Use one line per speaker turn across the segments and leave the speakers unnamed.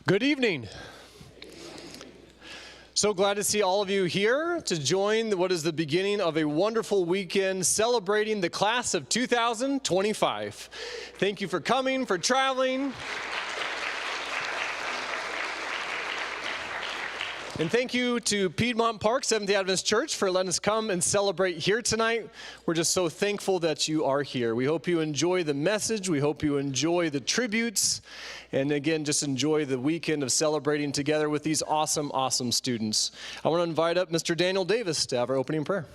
Good evening. So glad to see all of you here to join what is the beginning of a wonderful weekend celebrating the class of 2025. Thank you for coming, for traveling. And thank you to Piedmont Park Seventh-day Adventist Church for letting us come and celebrate here tonight. We're just so thankful that you are here. We hope you enjoy the message. We hope you enjoy the tributes. And again, just enjoy the weekend of celebrating together with these awesome, awesome students. I want to invite up Mr. Daniel Davis to have our opening prayer.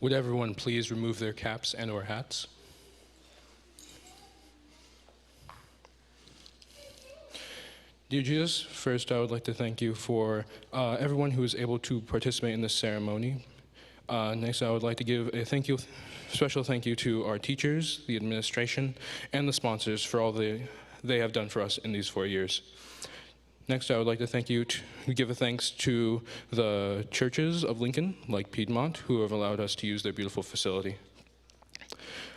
Would everyone please remove their caps and or hats? Dear Jesus, first I would like to thank you for everyone who was able to participate in this ceremony. Next, I would like to give a special thank you to our teachers, the administration, and the sponsors for all they have done for us in these 4 years. Next, I would like to give a thanks to the churches of Lincoln, like Piedmont, who have allowed us to use their beautiful facility.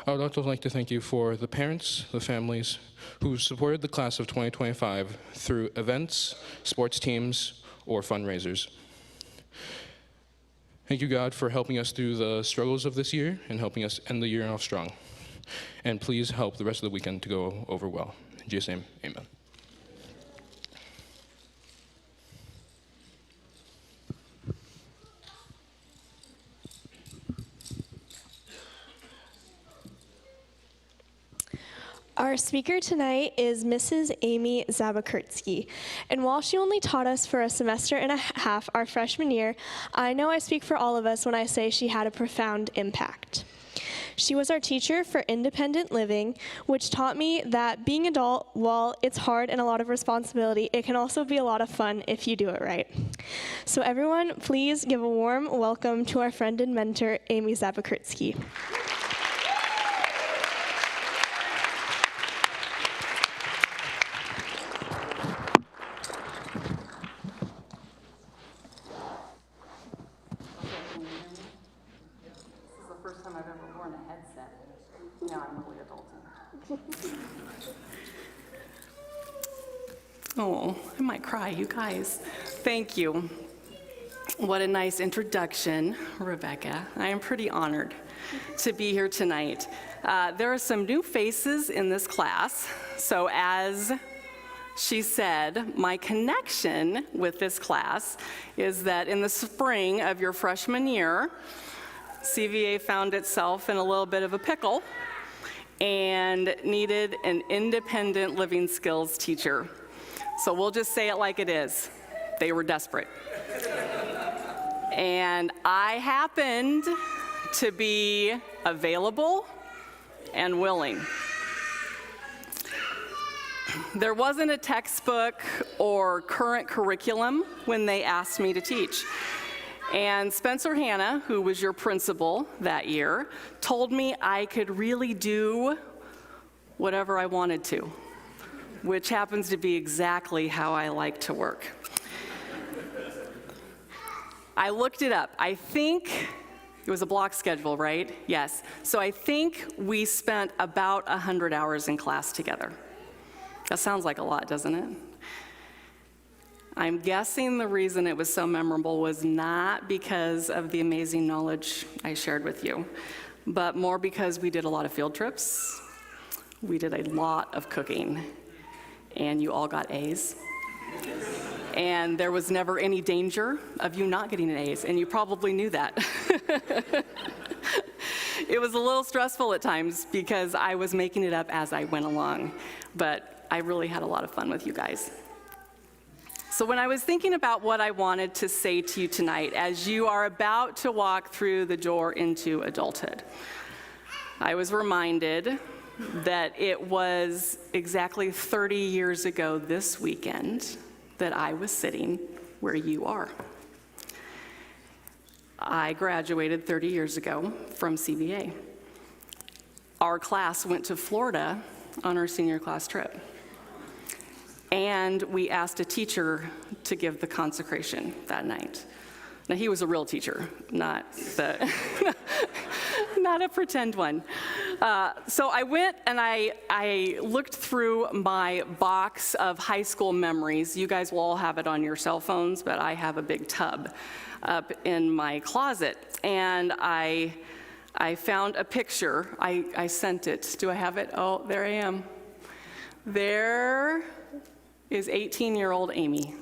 I would also like to thank you for the parents, the families, who supported the class of 2025 through events, sports teams, or fundraisers. Thank you, God, for helping us through the struggles of this year and helping us end the year off strong. And please help the rest of the weekend to go over well. In Jesus' name, amen.
Our speaker tonight is Mrs. Amy Zabakurtsky, and while she only taught us for a semester and a half our freshman year, I know I speak for all of us when I say she had a profound impact. She was our teacher for independent living, which taught me that being adult, while it's hard and a lot of responsibility, it can also be a lot of fun if you do it right. So everyone, please give a warm welcome to our friend and mentor, Amy Zabakurtsky.
Oh, I might cry, you guys. Thank you. What a nice introduction, Rebecca. I am pretty honored to be here tonight. There are some new faces in this class, so as she said, my connection with this class is that in the spring of your freshman year, CVA found itself in a little bit of a pickle and needed an independent living skills teacher. So we'll just say it like it is. They were desperate. And I happened to be available and willing. There wasn't a textbook or current curriculum when they asked me to teach. And Spencer Hanna, who was your principal that year, told me I could really do whatever I wanted to, which happens to be exactly how I like to work. I looked it up. I think it was a block schedule, right? Yes. So I think we spent about 100 hours in class together. That sounds like a lot, doesn't it? I'm guessing the reason it was so memorable was not because of the amazing knowledge I shared with you, but more because we did a lot of field trips, we did a lot of cooking, and you all got A's. And there was never any danger of you not getting an A's, and you probably knew that. It was a little stressful at times because I was making it up as I went along, but I really had a lot of fun with you guys. So when I was thinking about what I wanted to say to you tonight, as you are about to walk through the door into adulthood, I was reminded that it was exactly 30 years ago this weekend that I was sitting where you are. I graduated 30 years ago from CVA. Our class went to Florida on our senior class trip. And we asked a teacher to give the consecration that night. Now, he was a real teacher, not not a pretend one. So I went and I looked through my box of high school memories. You guys will all have it on your cell phones, but I have a big tub up in my closet. And I found a picture. I sent it. Do I have it? Oh, there I am. There is 18-year-old Amy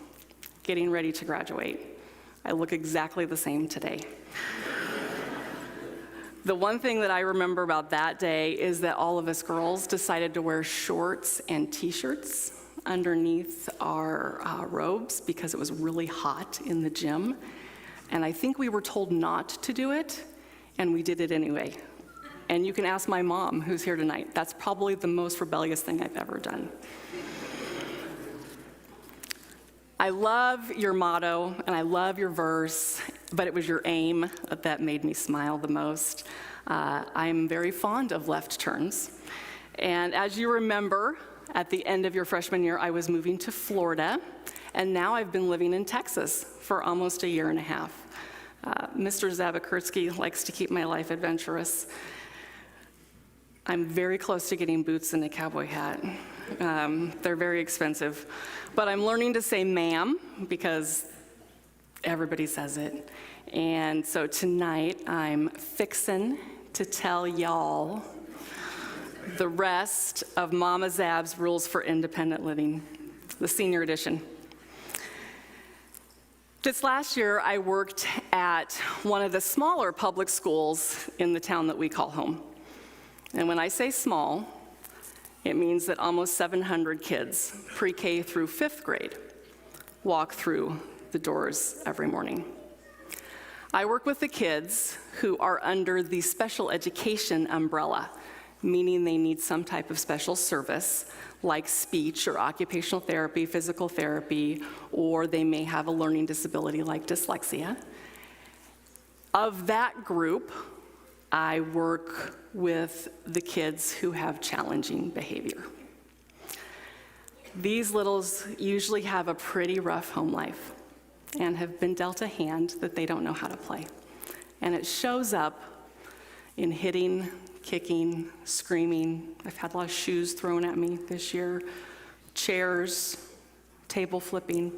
getting ready to graduate. I look exactly the same today. The one thing that I remember about that day is that all of us girls decided to wear shorts and t-shirts underneath our robes because it was really hot in the gym. And I think we were told not to do it, and we did it anyway. And you can ask my mom, who's here tonight. That's probably the most rebellious thing I've ever done. I love your motto, and I love your verse, but it was your aim that made me smile the most. I'm very fond of left turns. And as you remember, at the end of your freshman year, I was moving to Florida, and now I've been living in Texas for almost a year and a half. Mr. Zabakurtsky likes to keep my life adventurous. I'm very close to getting boots and a cowboy hat. They're very expensive. But I'm learning to say ma'am because everybody says it. And so tonight I'm fixin' to tell y'all the rest of Mama Zab's Rules for Independent Living, the senior edition. This last year, I worked at one of the smaller public schools in the town that we call home. And when I say small, it means that almost 700 kids, pre-K through 5th grade, walk through the doors every morning. I work with the kids who are under the special education umbrella, meaning they need some type of special service, like speech or occupational therapy, physical therapy, or they may have a learning disability like dyslexia. Of that group, I work with the kids who have challenging behavior. These littles usually have a pretty rough home life and have been dealt a hand that they don't know how to play. And it shows up in hitting, kicking, screaming. I've had a lot of shoes thrown at me this year, chairs, table flipping.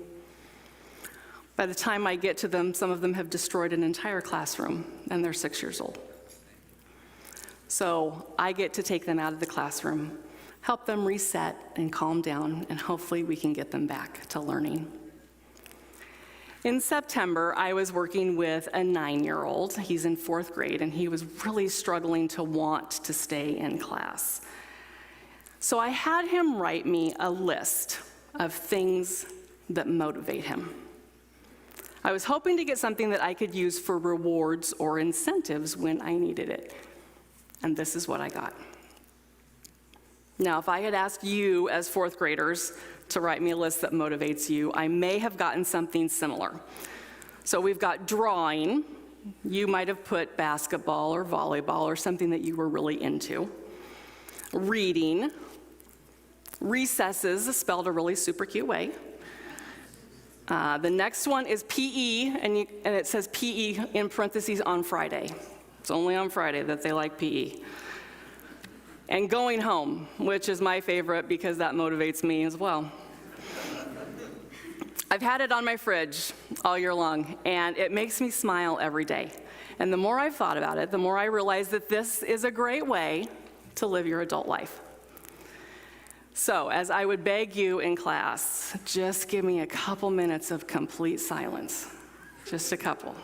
By the time I get to them, some of them have destroyed an entire classroom, and they're 6 years old. So I get to take them out of the classroom, help them reset and calm down, and hopefully we can get them back to learning. In September, I was working with a 9-year-old. He's in 4th grade, and he was really struggling to want to stay in class. So I had him write me a list of things that motivate him. I was hoping to get something that I could use for rewards or incentives when I needed it. And this is what I got. Now, if I had asked you as 4th graders to write me a list that motivates you, I may have gotten something similar. So we've got drawing. You might have put basketball or volleyball or something that you were really into. Reading. Recesses, spelled a really super cute way. The next one is PE, and it says PE in parentheses on Friday. It's only on Friday that they like PE. And going home, which is my favorite because that motivates me as well. I've had it on my fridge all year long, and it makes me smile every day. And the more I've thought about it, the more I realize that this is a great way to live your adult life. So, as I would beg you in class, just give me a couple minutes of complete silence. Just a couple.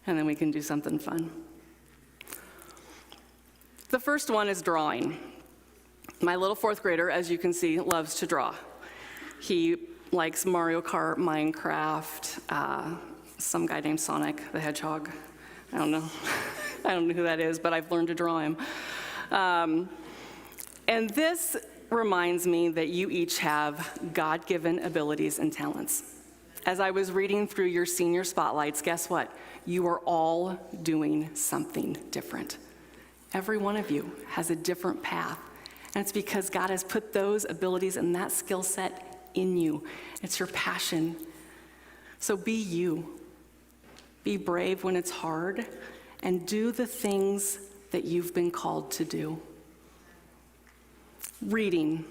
And then we can do something fun. The first one is drawing. My little 4th grader, as you can see, loves to draw. He likes Mario Kart, Minecraft, some guy named Sonic the Hedgehog. I don't know. I don't know who that is, but I've learned to draw him. And this reminds me that you each have God-given abilities and talents. As I was reading through your senior spotlights, guess what? You are all doing something different. Every one of you has a different path, and it's because God has put those abilities and that skill set in you. It's your passion. So be you. be brave when it's hard, and do the things that you've been called to do. Reading.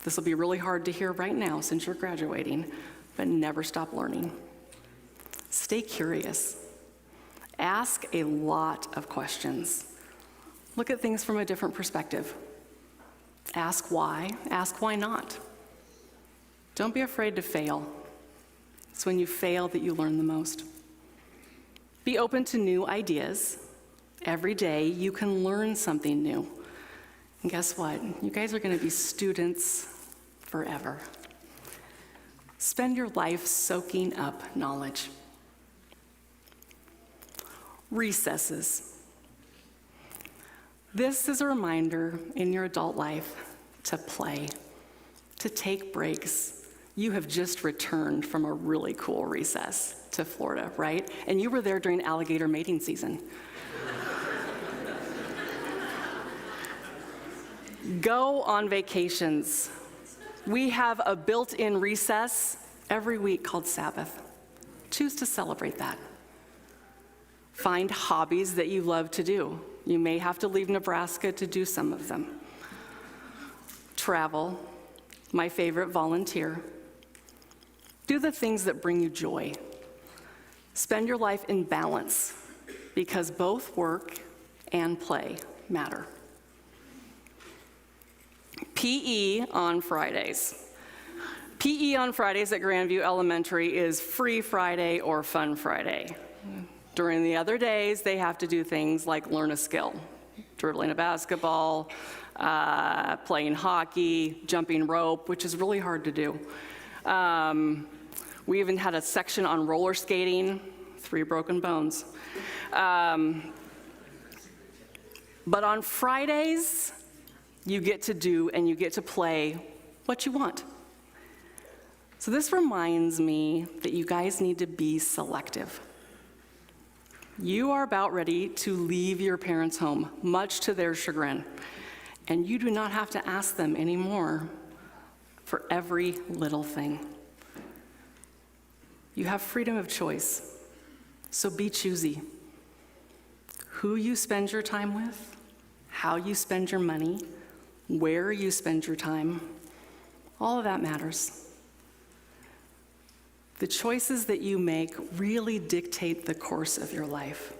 This will be really hard to hear right now since you're graduating, but never stop learning. Stay curious. Ask a lot of questions. Look at things from a different perspective. Ask why not. Don't be afraid to fail. It's when you fail that you learn the most. Be open to new ideas. Every day you can learn something new. And guess what? You guys are going to be students forever. Spend your life soaking up knowledge. Recesses. This is a reminder in your adult life to play, to take breaks. You have just returned from a really cool recess to Florida, right? And you were there during alligator mating season. Go on vacations. We have a built-in recess every week called Sabbath. Choose to celebrate that. Find hobbies that you love to do. You may have to leave Nebraska to do some of them. Travel, my favorite, volunteer. Do the things that bring you joy. Spend your life in balance, because both work and play matter. PE on Fridays. PE on Fridays at Grandview Elementary is Free Friday or Fun Friday. During the other days, they have to do things like learn a skill, dribbling a basketball, playing hockey, jumping rope, which is really hard to do. We even had a section on roller skating, 3 broken bones. But on Fridays, you get to do and you get to play what you want. So this reminds me that you guys need to be selective. You are about ready to leave your parents' home, much to their chagrin, and you do not have to ask them anymore for every little thing. You have freedom of choice, so be choosy. Who you spend your time with, how you spend your money, where you spend your time, all of that matters. The choices that you make really dictate the course of your life.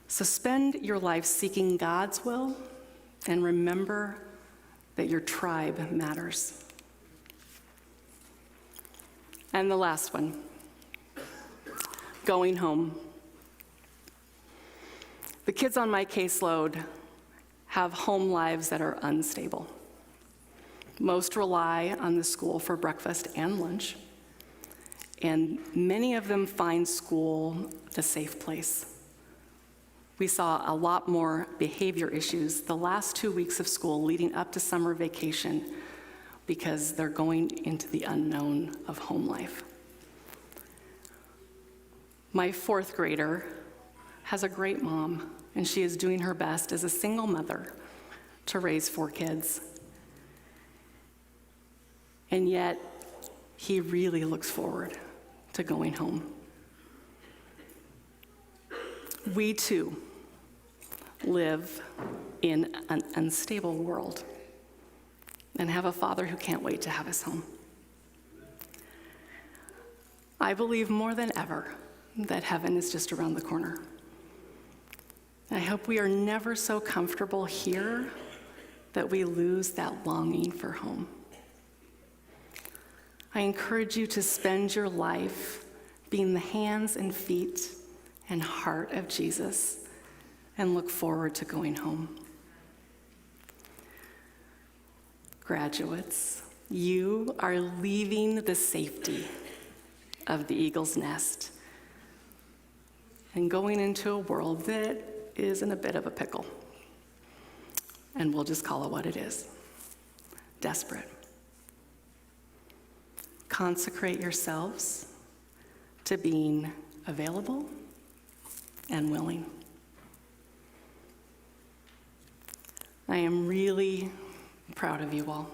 So spend your life seeking God's will, and remember that your tribe matters. And the last one, going home. The kids on my caseload have home lives that are unstable. Most rely on the school for breakfast and lunch, and many of them find school a safe place. We saw a lot more behavior issues the last 2 weeks of school leading up to summer vacation because they're going into the unknown of home life. My 4th grader has a great mom, and she is doing her best as a single mother to raise 4 kids. And yet, he really looks forward to going home. We too live in an unstable world and have a father who can't wait to have us home. I believe more than ever that heaven is just around the corner. I hope we are never so comfortable here that we lose that longing for home. I encourage you to spend your life being the hands and feet and heart of Jesus and look forward to going home. Graduates, you are leaving the safety of the eagle's nest and going into a world that is in a bit of a pickle. And we'll just call it what it is: desperate. Consecrate yourselves to being available and willing. I am really proud of you all.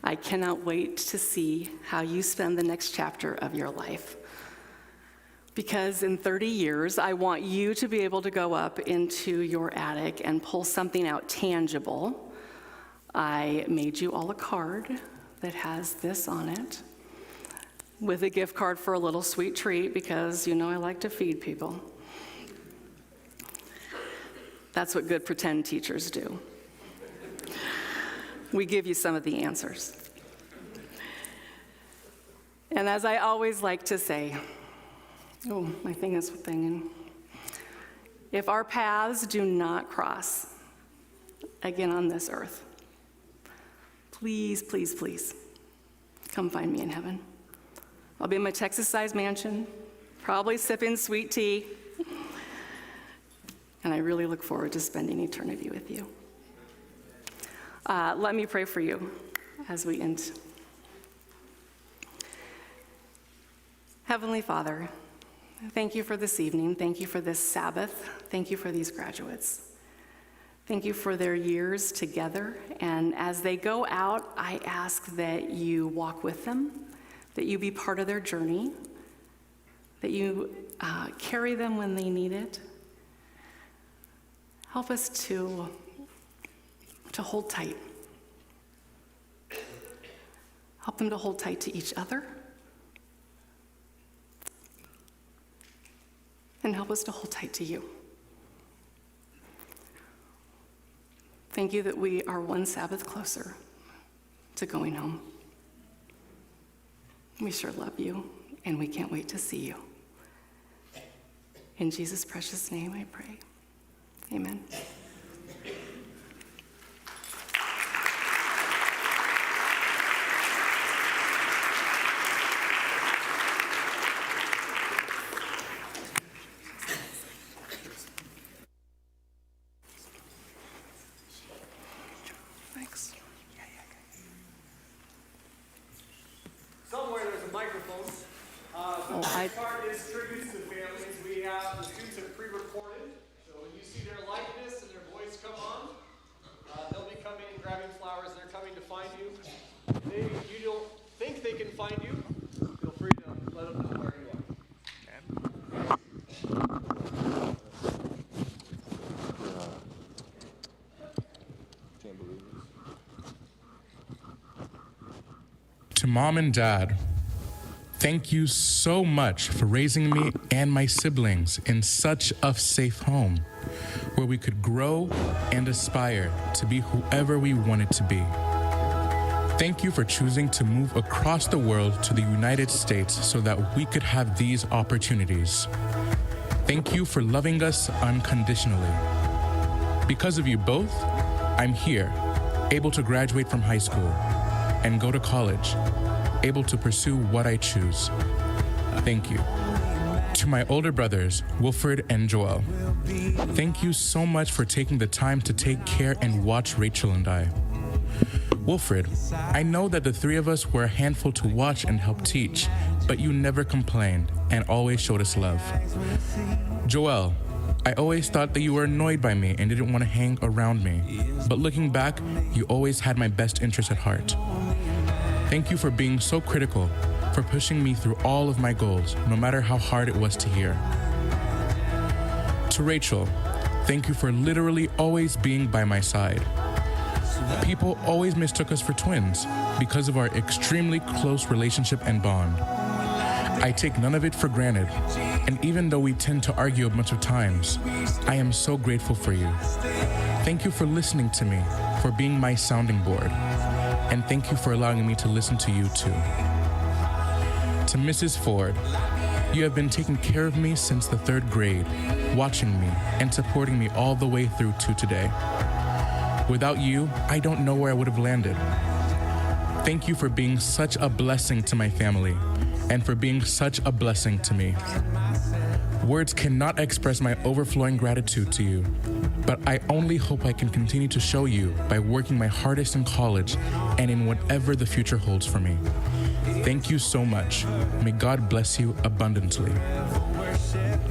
I cannot wait to see how you spend the next chapter of your life. Because in 30 years, I want you to be able to go up into your attic and pull something out tangible. I made you all a card that has this on it, with a gift card for a little sweet treat, because you know I like to feed people. That's what good pretend teachers do. We give you some of the answers. And as I always like to say, oh, my thing is thinging. If our paths do not cross again on this earth, please, please, please, come find me in heaven. I'll be in my Texas-sized mansion, probably sipping sweet tea, and I really look forward to spending eternity with you. Let me pray for you as we end. Heavenly Father, thank you for this evening. Thank you for this Sabbath. Thank you for these graduates. Thank you for their years together. And as they go out, I ask that you walk with them, that you be part of their journey, that you carry them when they need it. Help us to hold tight. Help them to hold tight to each other. And help us to hold tight to you. Thank you that we are one Sabbath closer to going home. We sure love you, and we can't wait to see you. In Jesus' precious name I pray. Amen. Thanks.
Somewhere there's a microphone. The first part is tributes to families. The students have pre-recorded, so when you see their likeness and their voice come on, they'll be coming and grabbing flowers. They're coming to find you. If you don't think they can find you, feel free to let them know where you are.
To Mom and Dad, thank you so much for raising me and my siblings in such a safe home where we could grow and aspire to be whoever we wanted to be. Thank you for choosing to move across the world to the United States so that we could have these opportunities. Thank you for loving us unconditionally. Because of you both, I'm here, able to graduate from high school and go to college, able to pursue what I choose. Thank you. To my older brothers, Wilfred and Joel, thank you so much for taking the time to take care and watch Rachel and I. Wilfred, I know that the three of us were a handful to watch and help teach, but you never complained and always showed us love. Joel, I always thought that you were annoyed by me and didn't want to hang around me, but looking back, you always had my best interest at heart. Thank you for being so critical, for pushing me through all of my goals, no matter how hard it was to hear. To Rachel, thank you for literally always being by my side. People always mistook us for twins because of our extremely close relationship and bond. I take none of it for granted, and even though we tend to argue a bunch of times, I am so grateful for you. Thank you for listening to me, for being my sounding board. And thank you for allowing me to listen to you too. To Mrs. Ford, you have been taking care of me since the 3rd grade, watching me and supporting me all the way through to today. Without you, I don't know where I would have landed. Thank you for being such a blessing to my family and for being such a blessing to me. Words cannot express my overflowing gratitude to you, but I only hope I can continue to show you by working my hardest in college and in whatever the future holds for me. Thank you so much. May God bless you abundantly.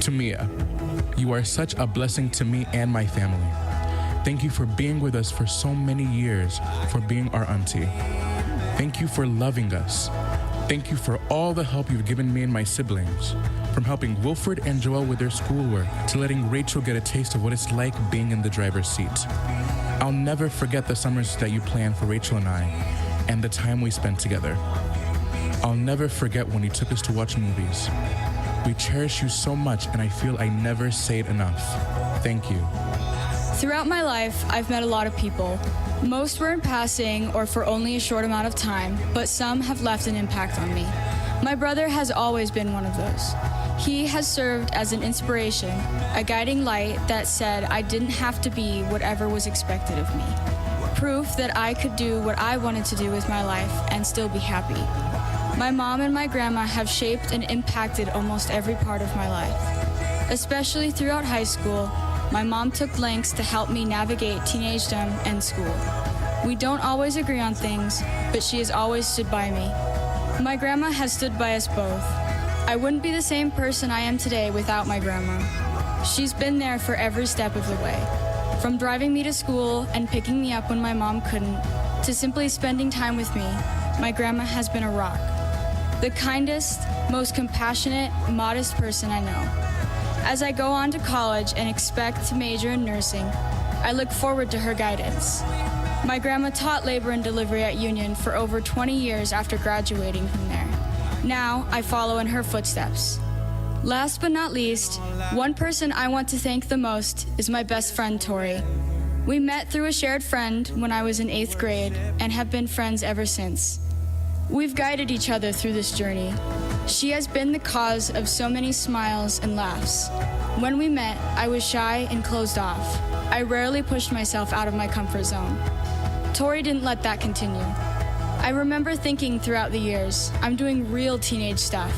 To Mia, you are such a blessing to me and my family. Thank you for being with us for so many years, for being our auntie. Thank you for loving us. Thank you for all the help you've given me and my siblings, from helping Wilfred and Joel with their schoolwork to letting Rachel get a taste of what it's like being in the driver's seat. I'll never forget the summers that you planned for Rachel and I, and the time we spent together. I'll never forget when you took us to watch movies. We cherish you so much, and I feel I never say it enough. Thank you.
Throughout my life, I've met a lot of people. Most were in passing or for only a short amount of time, but some have left an impact on me. My brother has always been one of those. He has served as an inspiration, a guiding light that said I didn't have to be whatever was expected of me. Proof that I could do what I wanted to do with my life and still be happy. My mom and my grandma have shaped and impacted almost every part of my life. Especially throughout high school, my mom took lengths to help me navigate teenagedom and school. We don't always agree on things, but she has always stood by me. My grandma has stood by us both. I wouldn't be the same person I am today without my grandma. She's been there for every step of the way. From driving me to school and picking me up when my mom couldn't, to simply spending time with me, my grandma has been a rock. The kindest, most compassionate, modest person I know. As I go on to college and expect to major in nursing, I look forward to her guidance. My grandma taught labor and delivery at Union for over 20 years after graduating from there. Now, I follow in her footsteps. Last but not least, one person I want to thank the most is my best friend, Tori. We met through a shared friend when I was in 8th grade and have been friends ever since. We've guided each other through this journey. She has been the cause of so many smiles and laughs. When we met, I was shy and closed off. I rarely pushed myself out of my comfort zone. Tori didn't let that continue. I remember thinking throughout the years, I'm doing real teenage stuff,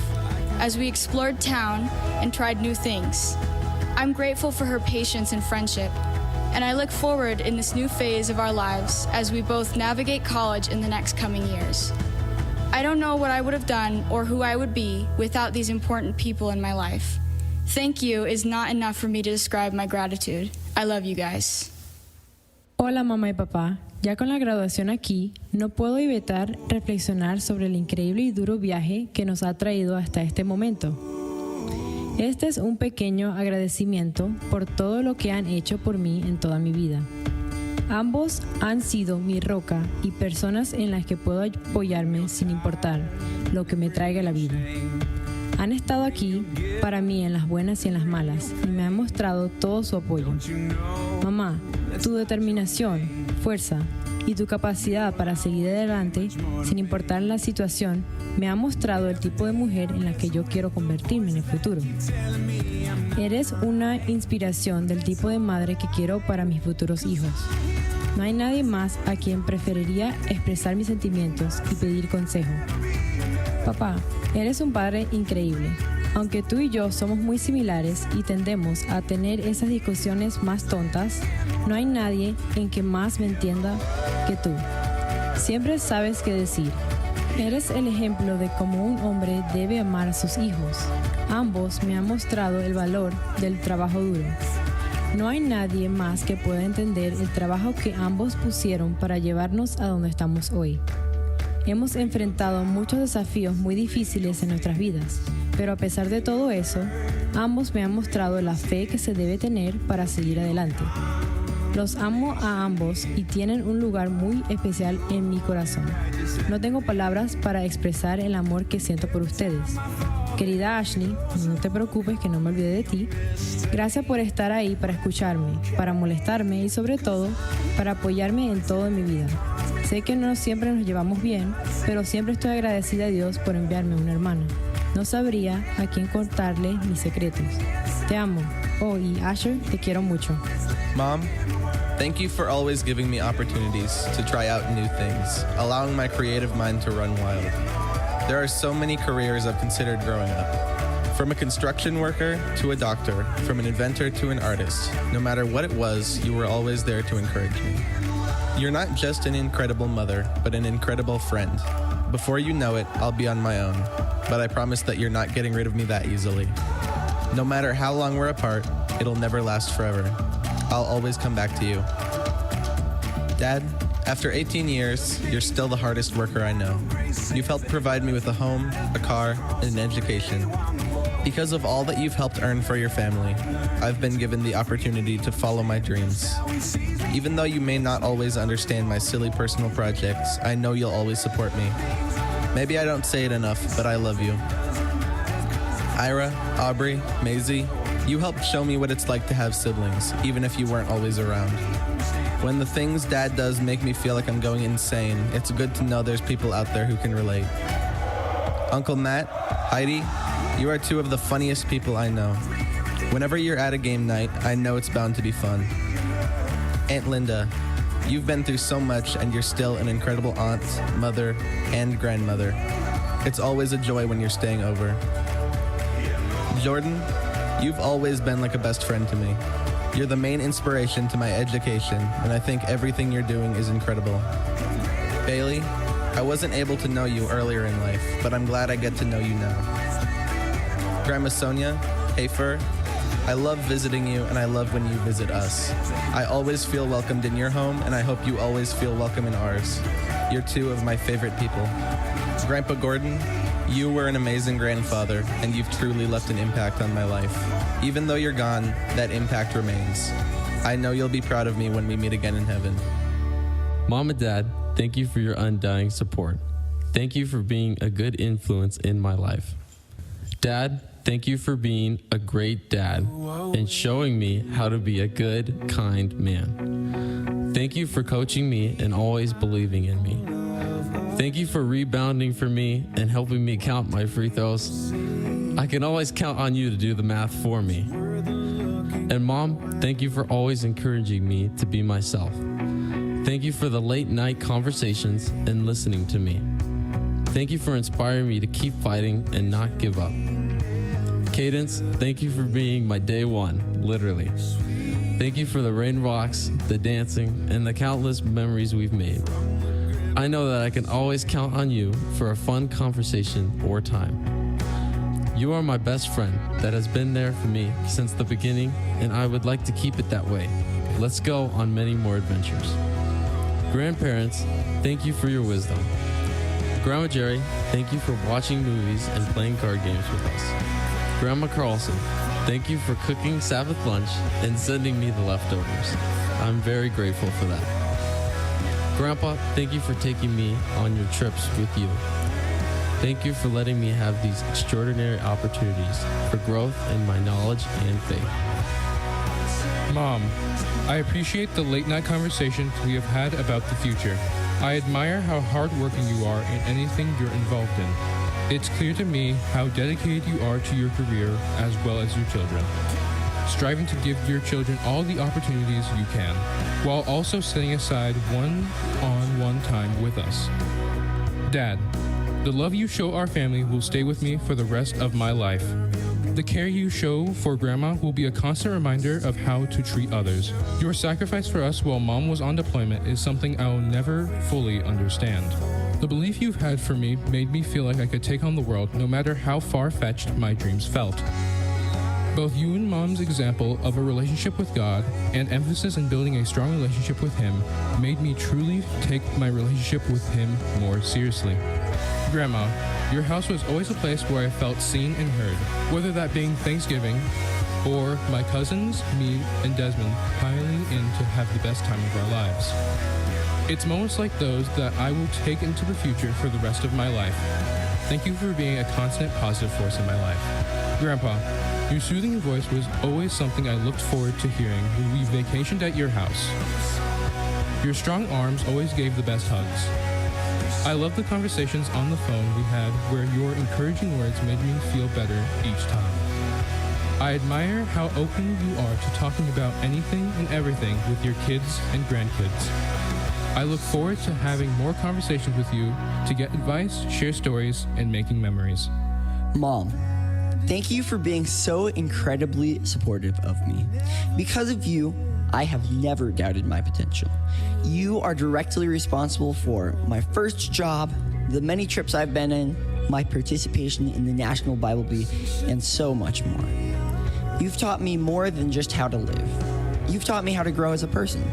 as we explored town and tried new things. I'm grateful for her patience and friendship, and I look forward in this new phase of our lives as we both navigate college in the next coming years. I don't know what I would have done or who I would be without these important people in my life. Thank you is not enough for me to describe my gratitude. I love you guys.
Hola mamá y papá, ya con la graduación aquí, no puedo evitar reflexionar sobre el increíble y duro viaje que nos ha traído hasta este momento. Este es un pequeño agradecimiento por todo lo que han hecho por mí en toda mi vida. Ambos han sido mi roca y personas en las que puedo apoyarme sin importar lo que me traiga la vida. Han estado aquí para mí en las buenas y en las malas y me han mostrado todo su apoyo. Mamá, tu determinación, fuerza y tu capacidad para seguir adelante sin importar la situación me ha mostrado el tipo de mujer en la que yo quiero convertirme en el futuro. Eres una inspiración del tipo de madre que quiero para mis futuros hijos. No hay nadie más a quien preferiría expresar mis sentimientos y pedir consejo. Papá, eres un padre increíble. Aunque tú y yo somos muy similares y tendemos a tener esas discusiones más tontas, no hay nadie en que más me entienda que tú. Siempre sabes qué decir. Eres el ejemplo de cómo un hombre debe amar a sus hijos. Ambos me han mostrado el valor del trabajo duro. No hay nadie más que pueda entender el trabajo que ambos pusieron para llevarnos a donde estamos hoy. Hemos enfrentado muchos desafíos muy difíciles en nuestras vidas, pero a pesar de todo eso, ambos me han mostrado la fe que se debe tener para seguir adelante. Los amo a ambos y tienen un lugar muy especial en mi corazón. No tengo palabras para expresar el amor que siento por ustedes. Querida Ashley, no te preocupes que no me olvidé de ti. Gracias por estar ahí para escucharme, para molestarme y sobre todo, para apoyarme en todo en mi vida. Sé que no siempre nos llevamos bien, pero siempre estoy agradecida a Dios por enviarme una hermana. No sabría a quién contarle mis secretos. Te amo. Oh, y Asher, te quiero mucho.
Mom, thank you for always giving me opportunities to try out new things, allowing my creative mind to run wild. There are so many careers I've considered growing up. From a construction worker to a doctor, from an inventor to an artist, no matter what it was, you were always there to encourage me. You're not just an incredible mother, but an incredible friend. Before you know it, I'll be on my own, but I promise that you're not getting rid of me that easily. No matter how long we're apart, it'll never last forever. I'll always come back to you. Dad, After 18 years, you're still the hardest worker I know. You've helped provide me with a home, a car, and an education. Because of all that you've helped earn for your family, I've been given the opportunity to follow my dreams. Even though you may not always understand my silly personal projects, I know you'll always support me. Maybe I don't say it enough, but I love you. Ira, Aubrey, Maisie, you helped show me what it's like to have siblings, even if you weren't always around. When the things Dad does make me feel like I'm going insane, it's good to know there's people out there who can relate. Uncle Matt, Heidi, you are two of the funniest people I know. Whenever you're at a game night, I know it's bound to be fun. Aunt Linda, you've been through so much and you're still an incredible aunt, mother, and grandmother. It's always a joy when you're staying over. Jordan, you've always been like a best friend to me. You're the main inspiration to my education, and I think everything you're doing is incredible. Bailey, I wasn't able to know you earlier in life, but I'm glad I get to know you now. Grandma Sonia, Hafer, I love visiting you, and I love when you visit us. I always feel welcomed in your home, and I hope you always feel welcome in ours. You're two of my favorite people. Grandpa Gordon, you were an amazing grandfather, and you've truly left an impact on my life. Even though you're gone, that impact remains. I know you'll be proud of me when we meet again in heaven.
Mom and Dad, thank you for your undying support. Thank you for being a good influence in my life. Dad, thank you for being a great dad and showing me how to be a good, kind man. Thank you for coaching me and always believing in me. Thank you for rebounding for me and helping me count my free throws. I can always count on you to do the math for me. And Mom, thank you for always encouraging me to be myself. Thank you for the late night conversations and listening to me. Thank you for inspiring me to keep fighting and not give up. Cadence, thank you for being my day one, literally. Thank you for the rain rocks, the dancing, and the countless memories we've made. I know that I can always count on you for a fun conversation or time. You are my best friend that has been there for me since the beginning, and I would like to keep it that way. Let's go on many more adventures. Grandparents, thank you for your wisdom. Grandma Jerry, thank you for watching movies and playing card games with us. Grandma Carlson, thank you for cooking Sabbath lunch and sending me the leftovers. I'm very grateful for that. Grandpa, thank you for taking me on your trips with you. Thank you for letting me have these extraordinary opportunities for growth in my knowledge and faith.
Mom, I appreciate the late night conversations we have had about the future. I admire how hardworking you are in anything you're involved in. It's clear to me how dedicated you are to your career as well as your children, striving to give your children all the opportunities you can, while also setting aside one-on-one time with us. Dad, the love you show our family will stay with me for the rest of my life. The care you show for Grandma will be a constant reminder of how to treat others. Your sacrifice for us while Mom was on deployment is something I will never fully understand. The belief you've had for me made me feel like I could take on the world no matter how far-fetched my dreams felt. Both you and Mom's example of a relationship with God and emphasis in building a strong relationship with Him made me truly take my relationship with Him more seriously. Grandma, your house was always a place where I felt seen and heard, whether that being Thanksgiving or my cousins, me, and Desmond piling in to have the best time of our lives. It's moments like those that I will take into the future for the rest of my life. Thank you for being a constant positive force in my life. Grandpa, your soothing voice was always something I looked forward to hearing when we vacationed at your house. Your strong arms always gave the best hugs. I love the conversations on the phone we had where your encouraging words made me feel better each time. I admire how open you are to talking about anything and everything with your kids and grandkids. I look forward to having more conversations with you to get advice, share stories, and making memories.
Mom, thank you for being so incredibly supportive of me. Because of you, I have never doubted my potential. You are directly responsible for my first job, the many trips I've been in, my participation in the National Bible Bee, and so much more. You've taught me more than just how to live. You've taught me how to grow as a person.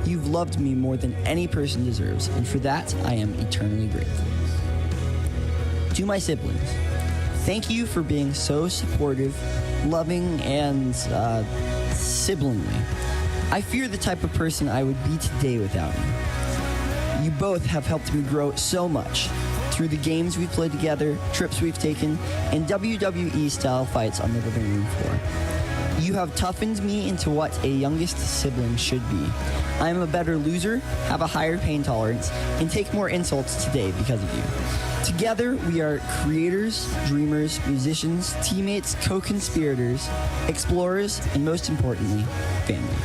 You've loved me more than any person deserves, and for that, I am eternally grateful. To my siblings, thank you for being so supportive, loving, and siblingly. I fear the type of person I would be today without you. You both have helped me grow so much through the games we've played together, trips we've taken, and WWE-style fights on the living room floor. You have toughened me into what a youngest sibling should be. I am a better loser, have a higher pain tolerance, and take more insults today because of you. Together, we are creators, dreamers, musicians, teammates, co-conspirators, explorers, and most importantly, family.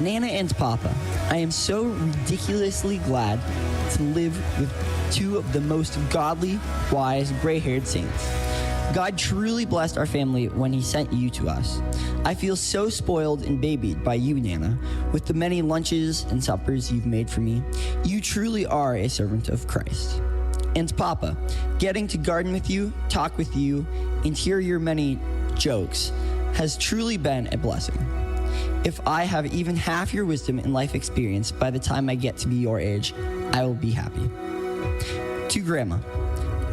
Nana and Papa, I am so ridiculously glad to live with two of the most godly, wise, gray-haired saints. God truly blessed our family when he sent you to us. I feel so spoiled and babied by you, Nana, with the many lunches and suppers you've made for me. You truly are a servant of Christ. And Papa, getting to garden with you, talk with you, and hear your many jokes has truly been a blessing. If I have even half your wisdom and life experience by the time I get to be your age, I will be happy. To Grandma,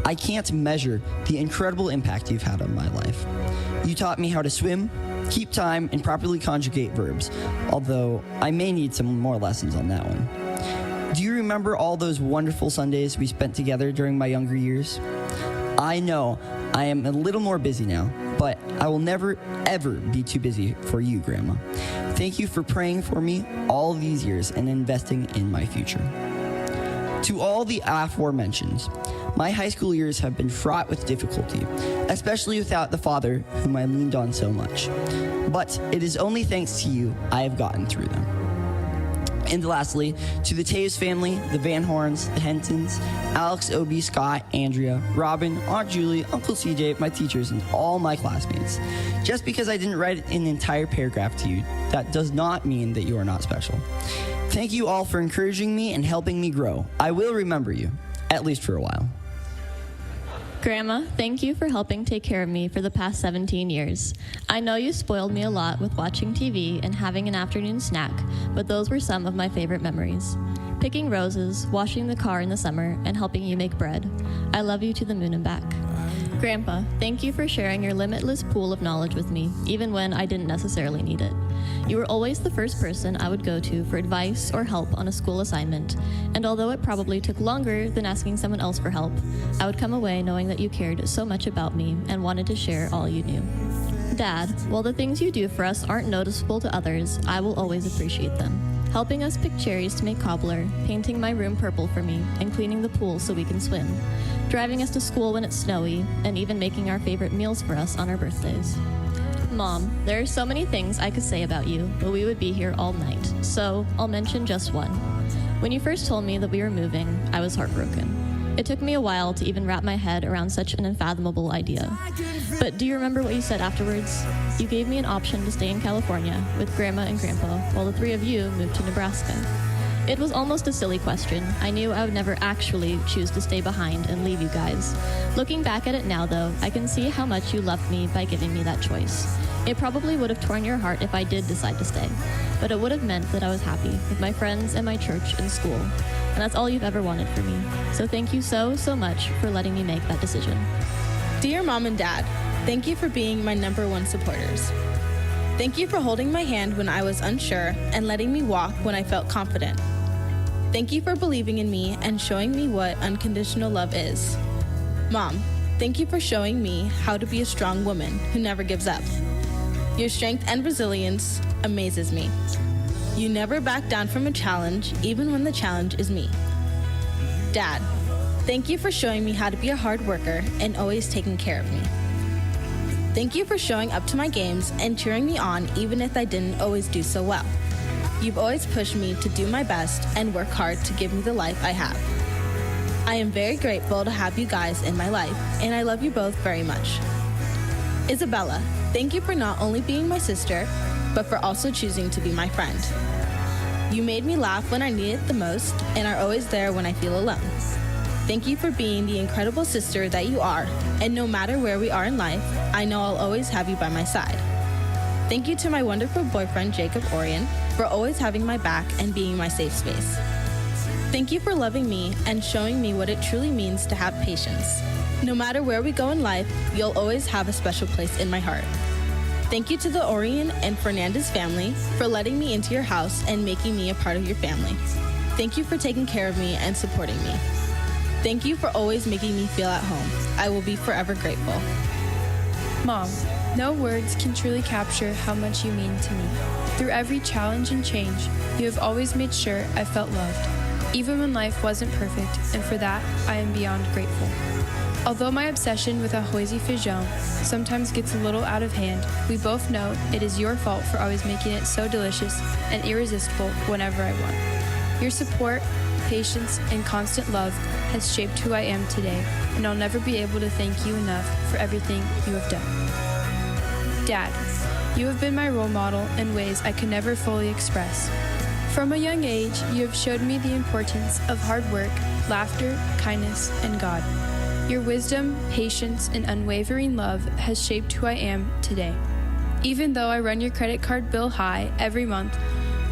I can't measure the incredible impact you've had on my life. You taught me how to swim, keep time, and properly conjugate verbs, although I may need some more lessons on that one. Do you remember all those wonderful Sundays we spent together during my younger years? I know I am a little more busy now, but I will never, ever be too busy for you, Grandma. Thank you for praying for me all these years and investing in my future. To all the aforementioned, my high school years have been fraught with difficulty, especially without the father whom I leaned on so much. But it is only thanks to you I have gotten through them. And lastly, to the Taves family, the Van Horns, the Hentons, Alex, Obi, Scott, Andrea, Robin, Aunt Julie, Uncle CJ, my teachers, and all my classmates. Just because I didn't write an entire paragraph to you, that does not mean that you are not special. Thank you all for encouraging me and helping me grow. I will remember you, at least for a while.
Grandma, thank you for helping take care of me for the past 17 years. I know you spoiled me a lot with watching TV and having an afternoon snack, but those were some of my favorite memories. Picking roses, washing the car in the summer, and helping you make bread. I love you to the moon and back. Grandpa, thank you for sharing your limitless pool of knowledge with me, even when I didn't necessarily need it. You were always the first person I would go to for advice or help on a school assignment, and although it probably took longer than asking someone else for help, I would come away knowing that you cared so much about me and wanted to share all you knew. Dad, while the things you do for us aren't noticeable to others, I will always appreciate them. Helping us pick cherries to make cobbler, painting my room purple for me, and cleaning the pool so we can swim. Driving us to school when it's snowy, and even making our favorite meals for us on our birthdays. Mom, there are so many things I could say about you, but we would be here all night, so I'll mention just one. When you first told me that we were moving, I was heartbroken. It took me a while to even wrap my head around such an unfathomable idea. But do you remember what you said afterwards? You gave me an option to stay in California with Grandma and Grandpa while the three of you moved to Nebraska. It was almost a silly question. I knew I would never actually choose to stay behind and leave you guys. Looking back at it now, though, I can see how much you loved me by giving me that choice. It probably would have torn your heart if I did decide to stay, but it would have meant that I was happy with my friends and my church and school, and that's all you've ever wanted for me. So thank you so, so much for letting me make that decision.
Dear Mom and Dad, thank you for being my #1 supporters. Thank you for holding my hand when I was unsure and letting me walk when I felt confident. Thank you for believing in me and showing me what unconditional love is. Mom, thank you for showing me how to be a strong woman who never gives up. Your strength and resilience amazes me. You never back down from a challenge, even when the challenge is me. Dad, thank you for showing me how to be a hard worker and always taking care of me. Thank you for showing up to my games and cheering me on even if I didn't always do so well. You've always pushed me to do my best and work hard to give me the life I have. I am very grateful to have you guys in my life, and I love you both very much. Isabella, thank you for not only being my sister, but for also choosing to be my friend. You made me laugh when I need it the most and are always there when I feel alone. Thank you for being the incredible sister that you are, and no matter where we are in life, I know I'll always have you by my side. Thank you to my wonderful boyfriend, Jacob Orion, for always having my back and being my safe space. Thank you for loving me and showing me what it truly means to have patience. No matter where we go in life, you'll always have a special place in my heart. Thank you to the Orion and Fernandez family for letting me into your house and making me a part of your family. Thank you for taking care of me and supporting me. Thank you for always making me feel at home. I will be forever grateful.
Mom, no words can truly capture how much you mean to me. Through every challenge and change, you have always made sure I felt loved, even when life wasn't perfect, and for that, I am beyond grateful. Although my obsession with Ahoisie Feijão sometimes gets a little out of hand, we both know it is your fault for always making it so delicious and irresistible whenever I want. Your support, patience, and constant love has shaped who I am today, and I'll never be able to thank you enough for everything you have done. Dad, you have been my role model in ways I could never fully express. From a young age, you have showed me the importance of hard work, laughter, kindness, and God. Your wisdom, patience, and unwavering love has shaped who I am today. Even though I run your credit card bill high every month,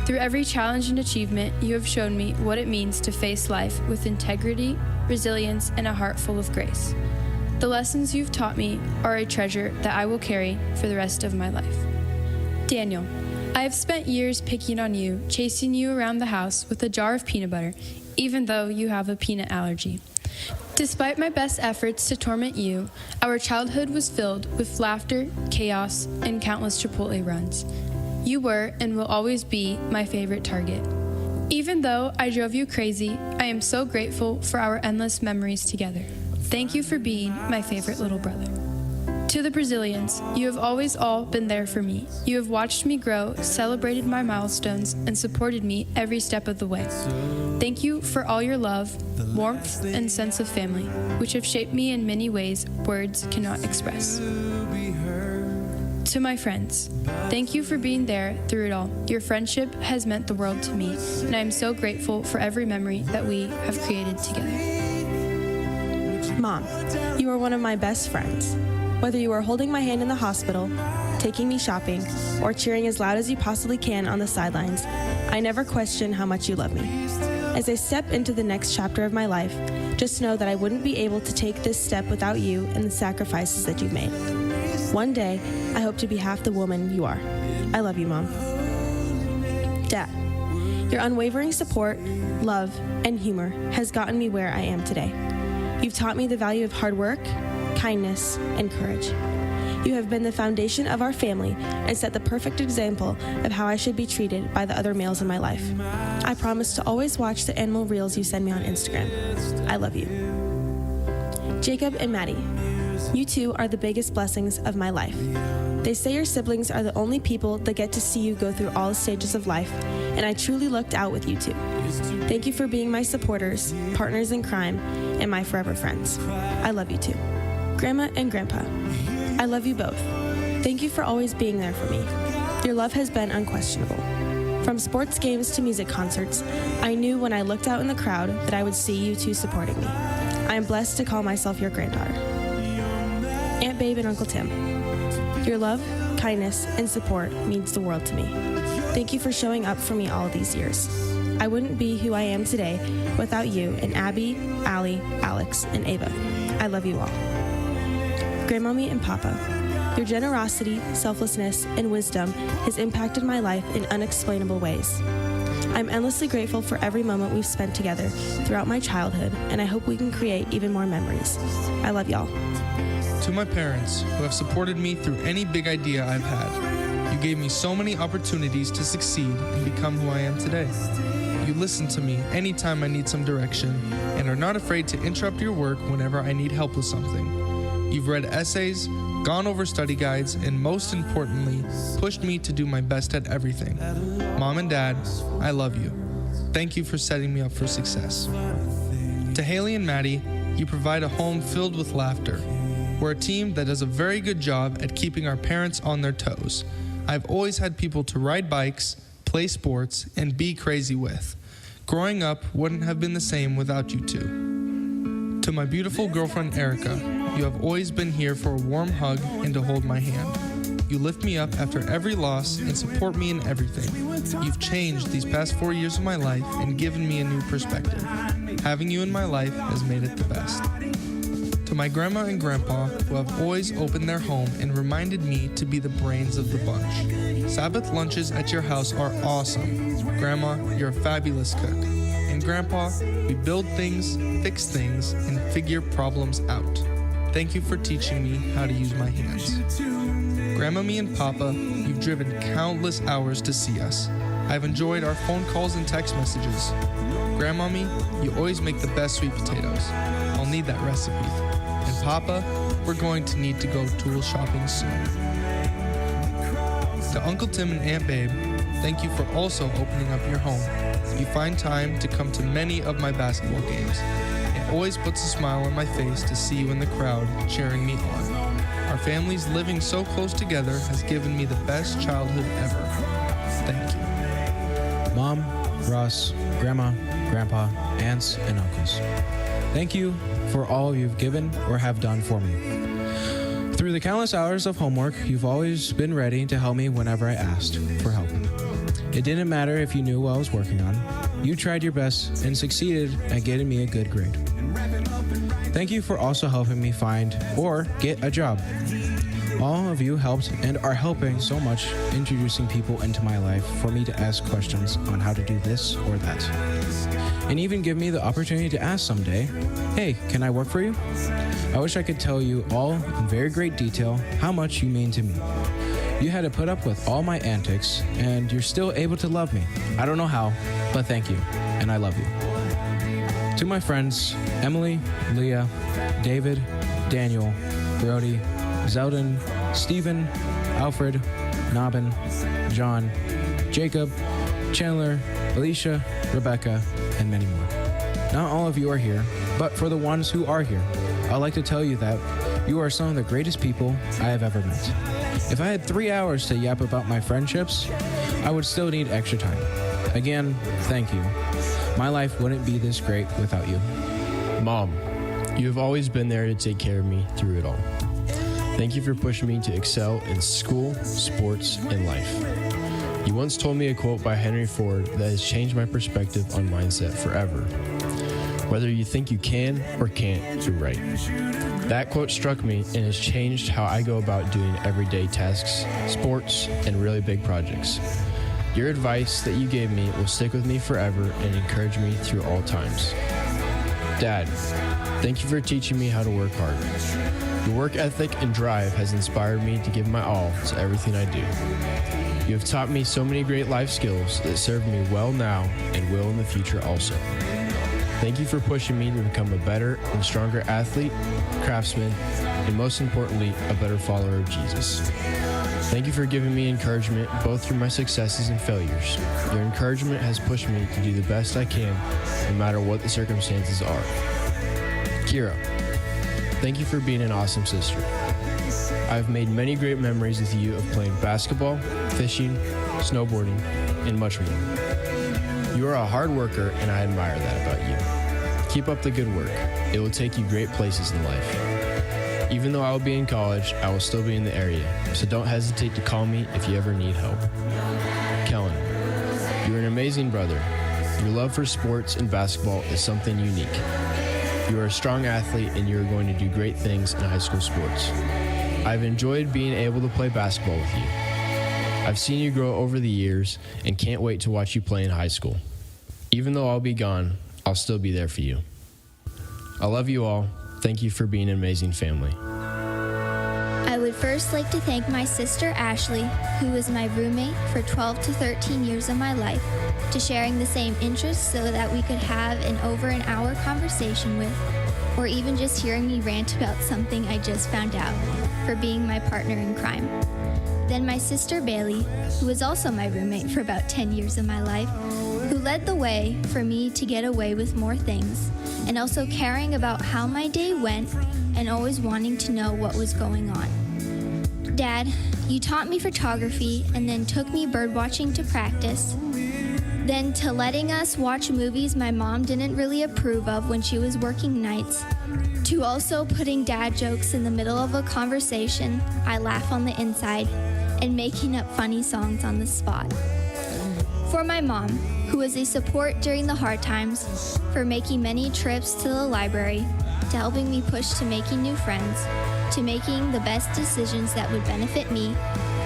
through every challenge and achievement, you have shown me what it means to face life with integrity, resilience, and a heart full of grace. The lessons you've taught me are a treasure that I will carry for the rest of my life. Daniel, I have spent years picking on you, chasing you around the house with a jar of peanut butter, even though you have a peanut allergy. Despite my best efforts to torment you, our childhood was filled with laughter, chaos, and countless Chipotle runs. You were and will always be my favorite target. Even though I drove you crazy, I am so grateful for our endless memories together. Thank you for being my favorite little brother. To the Brazilians, you have always all been there for me. You have watched me grow, celebrated my milestones, and supported me every step of the way. Thank you for all your love, warmth, and sense of family, which have shaped me in many ways words cannot express. To my friends, thank you for being there through it all. Your friendship has meant the world to me, and I am so grateful for every memory that we have created together.
Mom, you are one of my best friends. Whether you are holding my hand in the hospital, taking me shopping, or cheering as loud as you possibly can on the sidelines, I never question how much you love me. As I step into the next chapter of my life, just know that I wouldn't be able to take this step without you and the sacrifices that you've made. One day, I hope to be half the woman you are. I love you, Mom. Dad, your unwavering support, love, and humor has gotten me where I am today. You've taught me the value of hard work, kindness, and courage. You have been the foundation of our family and set the perfect example of how I should be treated by the other males in my life. I promise to always watch the animal reels you send me on Instagram. I love you. Jacob and Maddie, you two are the biggest blessings of my life. They say your siblings are the only people that get to see you go through all the stages of life, and I truly lucked out with you two. Thank you for being my supporters, partners in crime, and my forever friends. I love you too. Grandma and Grandpa, I love you both. Thank you for always being there for me. Your love has been unquestionable. From sports games to music concerts, I knew when I looked out in the crowd that I would see you two supporting me. I am blessed to call myself your granddaughter. Aunt Babe and Uncle Tim, your love, kindness, and support means the world to me. Thank you for showing up for me all these years. I wouldn't be who I am today without you and Abby, Allie, Alex, and Ava. I love you all. Grandmommy and Papa, your generosity, selflessness, and wisdom has impacted my life in unexplainable ways. I'm endlessly grateful for every moment we've spent together throughout my childhood, and I hope we can create even more memories. I love y'all.
To my parents, who have supported me through any big idea I've had, you gave me so many opportunities to succeed and become who I am today. You listen to me anytime I need some direction and are not afraid to interrupt your work whenever I need help with something. You've read essays, gone over study guides, and most importantly, pushed me to do my best at everything. Mom and Dad, I love you. Thank you for setting me up for success. To Haley and Maddie, you provide a home filled with laughter. We're a team that does a very good job at keeping our parents on their toes. I've always had people to ride bikes, play sports, and be crazy with. Growing up wouldn't have been the same without you two. To my beautiful girlfriend Erica, you have always been here for a warm hug and to hold my hand. You lift me up after every loss and support me in everything. You've changed these past 4 years of my life and given me a new perspective. Having you in my life has made it the best. To my grandma and grandpa, who have always opened their home and reminded me to be the brains of the bunch. Sabbath lunches at your house are awesome. Grandma, you're a fabulous cook. And Grandpa, we build things, fix things, and figure problems out. Thank you for teaching me how to use my hands. Grandma-me and Papa, you've driven countless hours to see us. I've enjoyed our phone calls and text messages. Grandma-me, you always make the best sweet potatoes. I'll need that recipe. And Papa, we're going to need to go tool shopping soon. To Uncle Tim and Aunt Babe, thank you for also opening up your home. You find time to come to many of my basketball games. It always puts a smile on my face to see you in the crowd cheering me on. Our families living so close together has given me the best childhood ever. Thank you.
Mom, Ross, Grandma, Grandpa, aunts, and uncles. Thank you for all you've given or have done for me. Through the countless hours of homework, you've always been ready to help me whenever I asked for help. It didn't matter if you knew what I was working on. You tried your best and succeeded at getting me a good grade. Thank you for also helping me find or get a job. All of you helped and are helping so much introducing people into my life for me to ask questions on how to do this or that. And even give me the opportunity to ask someday, hey, can I work for you? I wish I could tell you all in very great detail how much you mean to me. You had to put up with all my antics, and you're still able to love me. I don't know how, but thank you, and I love you. To my friends, Emily, Leah, David, Daniel, Brody, Zeldin, Stephen, Alfred, Nabin, John, Jacob, Chandler, Alicia, Rebecca, and many more. Not all of you are here, but for the ones who are here, I'd like to tell you that you are some of the greatest people I have ever met. If I had 3 hours to yap about my friendships, I would still need extra time. Again, thank you. My life wouldn't be this great without you.
Mom, you have always been there to take care of me through it all. Thank you for pushing me to excel in school, sports, and life. You once told me a quote by Henry Ford that has changed my perspective on mindset forever. Whether you think you can or can't, you're right. That quote struck me and has changed how I go about doing everyday tasks, sports, and really big projects. Your advice that you gave me will stick with me forever and encourage me through all times. Dad, thank you for teaching me how to work hard. Your work ethic and drive has inspired me to give my all to everything I do. You have taught me so many great life skills that serve me well now and will in the future also. Thank you for pushing me to become a better and stronger athlete, craftsman, and most importantly, a better follower of Jesus. Thank you for giving me encouragement both through my successes and failures. Your encouragement has pushed me to do the best I can, no matter what the circumstances are. Kira, thank you for being an awesome sister. I've made many great memories with you of playing basketball, fishing, snowboarding, and much more. You are a hard worker, and I admire that about you. Keep up the good work. It will take you great places in life. Even though I will be in college, I will still be in the area, so don't hesitate to call me if you ever need help. Kellen, you're an amazing brother. Your love for sports and basketball is something unique. You are a strong athlete, and you are going to do great things in high school sports. I've enjoyed being able to play basketball with you. I've seen you grow over the years and can't wait to watch you play in high school. Even though I'll be gone, I'll still be there for you. I love you all. Thank you for being an amazing family.
I would first like to thank my sister Ashley, who was my roommate for 12 to 13 years of my life, to sharing the same interests so that we could have an over an hour conversation with, or even just hearing me rant about something I just found out, for being my partner in crime. Then my sister Bailey, who was also my roommate for about 10 years of my life, who led the way for me to get away with more things, and also caring about how my day went and always wanting to know what was going on. Dad, you taught me photography and then took me birdwatching to practice, then to letting us watch movies my mom didn't really approve of when she was working nights, to also putting dad jokes in the middle of a conversation I laugh on the inside, and making up funny songs on the spot. For my mom, who was a support during the hard times, for making many trips to the library, to helping me push to making new friends, to making the best decisions that would benefit me,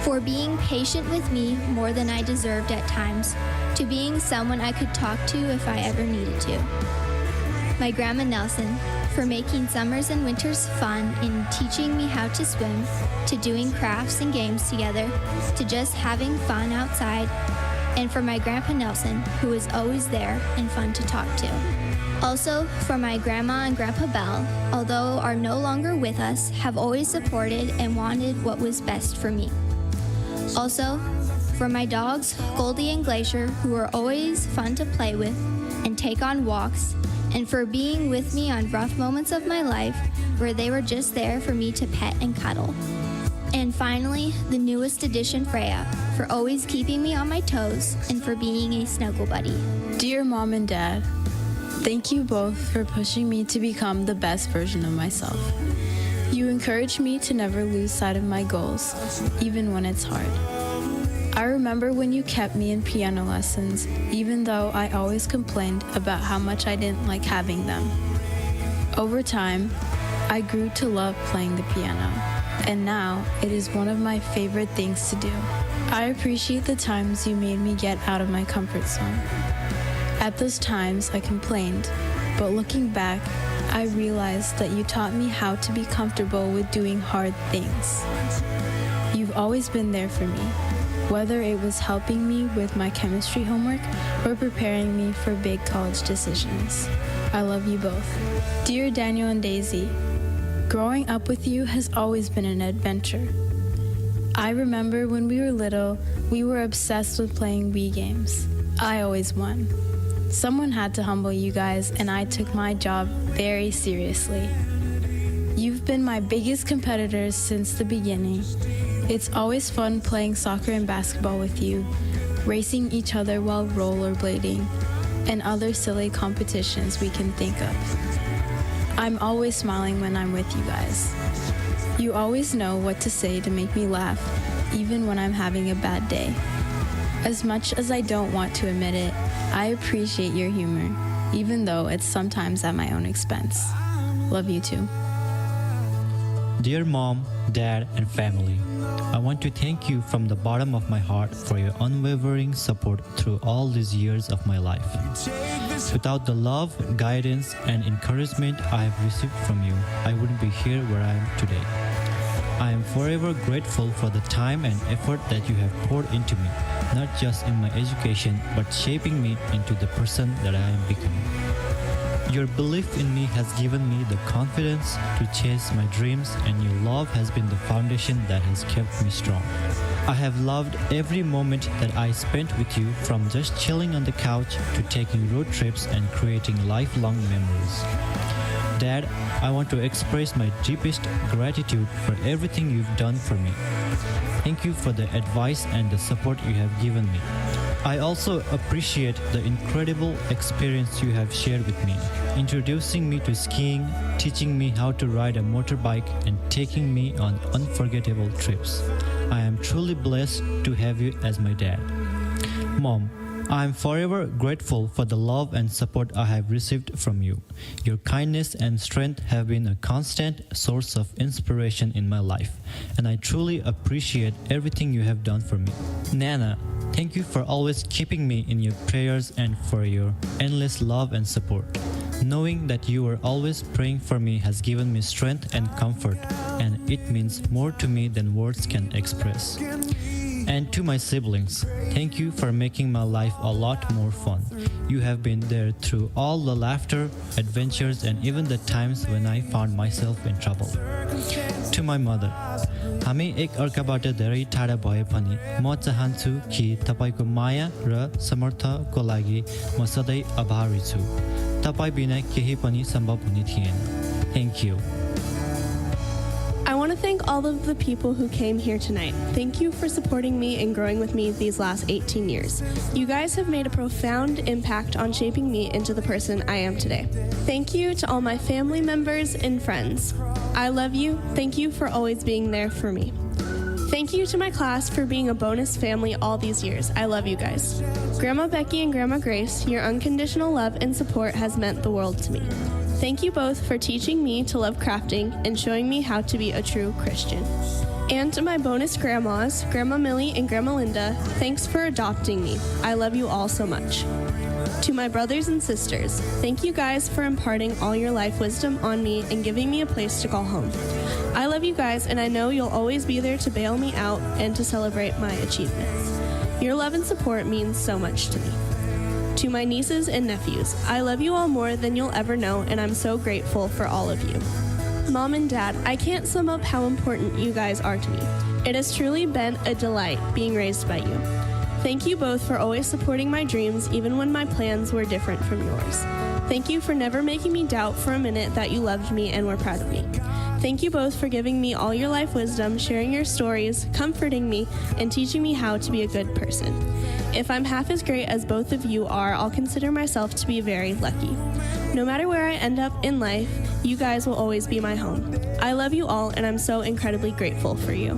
for being patient with me more than I deserved at times, to being someone I could talk to if I ever needed to. My Grandma Nelson, for making summers and winters fun in teaching me how to swim, to doing crafts and games together, to just having fun outside, and for my Grandpa Nelson, who was always there and fun to talk to. Also, for my Grandma and Grandpa Bell, although are no longer with us, have always supported and wanted what was best for me. Also, for my dogs, Goldie and Glacier, who are always fun to play with and take on walks, and for being with me on rough moments of my life where they were just there for me to pet and cuddle. And finally, the newest addition, Freya, for always keeping me on my toes and for being a snuggle buddy.
Dear Mom and Dad, thank you both for pushing me to become the best version of myself. You encourage me to never lose sight of my goals, even when it's hard. I remember when you kept me in piano lessons, even though I always complained about how much I didn't like having them. Over time, I grew to love playing the piano, and now it is one of my favorite things to do. I appreciate the times you made me get out of my comfort zone. At those times, I complained, but looking back, I realized that you taught me how to be comfortable with doing hard things. You've always been there for me, whether it was helping me with my chemistry homework or preparing me for big college decisions. I love you both. Dear Daniel and Daisy, growing up with you has always been an adventure. I remember when we were little, we were obsessed with playing Wii games. I always won. Someone had to humble you guys, and I took my job very seriously. You've been my biggest competitors since the beginning. It's always fun playing soccer and basketball with you, racing each other while rollerblading, and other silly competitions we can think of. I'm always smiling when I'm with you guys. You always know what to say to make me laugh, even when I'm having a bad day. As much as I don't want to admit it, I appreciate your humor, even though it's sometimes at my own expense. Love you too.
Dear Mom, Dad, and family, I want to thank you from the bottom of my heart for your unwavering support through all these years of my life. Without the love, guidance, and encouragement I have received from you, I wouldn't be here where I am today. I am forever grateful for the time and effort that you have poured into me, not just in my education, but shaping me into the person that I am becoming. Your belief in me has given me the confidence to chase my dreams, and your love has been the foundation that has kept me strong. I have loved every moment that I spent with you, from just chilling on the couch to taking road trips and creating lifelong memories. Dad, I want to express my deepest gratitude for everything you've done for me. Thank you for the advice and the support you have given me. I also appreciate the incredible experience you have shared with me, introducing me to skiing, teaching me how to ride a motorbike, and taking me on unforgettable trips. I am truly blessed to have you as my dad. Mom, I am forever grateful for the love and support I have received from you. Your kindness and strength have been a constant source of inspiration in my life, and I truly appreciate everything you have done for me. Nana, thank you for always keeping me in your prayers and for your endless love and support. Knowing that you are always praying for me has given me strength and comfort, and it means more to me than words can express. And to my siblings, thank you for making my life a lot more fun. You have been there through all the laughter, adventures, and even the times when I found myself in trouble. To my mother, हामी एक अर्काबाट धेरै टाढा भए पनि म चाहन्छु कि तपाईको माया र समर्थको लागि म सधैँ आभारी छु। तपाई बिना केही पनि सम्भव हुने थिएन। Thank you.
I want to thank all of the people who came here tonight. Thank you for supporting me and growing with me these last 18 years. You guys have made a profound impact on shaping me into the person I am today. Thank you to all my family members and friends. I love you. Thank you for always being there for me. Thank you to my class for being a bonus family all these years. I love you guys. Grandma Becky and Grandma Grace, your unconditional love and support has meant the world to me. Thank you both for teaching me to love crafting and showing me how to be a true Christian. And to my bonus grandmas, Grandma Millie and Grandma Linda, thanks for adopting me. I love you all so much. To my brothers and sisters, thank you guys for imparting all your life wisdom on me and giving me a place to call home. I love you guys, and I know you'll always be there to bail me out and to celebrate my achievements. Your love and support means so much to me. To my nieces and nephews, I love you all more than you'll ever know, and I'm so grateful for all of you. Mom and Dad, I can't sum up how important you guys are to me. It has truly been a delight being raised by you. Thank you both for always supporting my dreams, even when my plans were different from yours. Thank you for never making me doubt for a minute that you loved me and were proud of me. Thank you both for giving me all your life wisdom, sharing your stories, comforting me, and teaching me how to be a good person. If I'm half as great as both of you are, I'll consider myself to be very lucky. No matter where I end up in life, you guys will always be my home. I love you all, and I'm so incredibly grateful for you.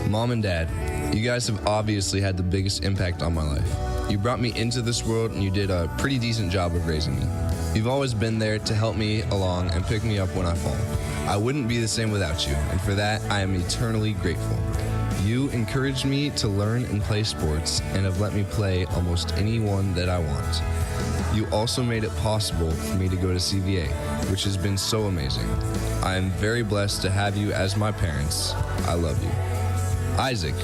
Mom and Dad, you guys have obviously had the biggest impact on my life. You brought me into this world, and you did a pretty decent job of raising me. You've always been there to help me along and pick me up when I fall. I wouldn't be the same without you, and for that, I am eternally grateful. You encouraged me to learn and play sports and have let me play almost any one that I want. You also made it possible for me to go to CVA, which has been so amazing. I am very blessed to have you as my parents. I love you. Isaac,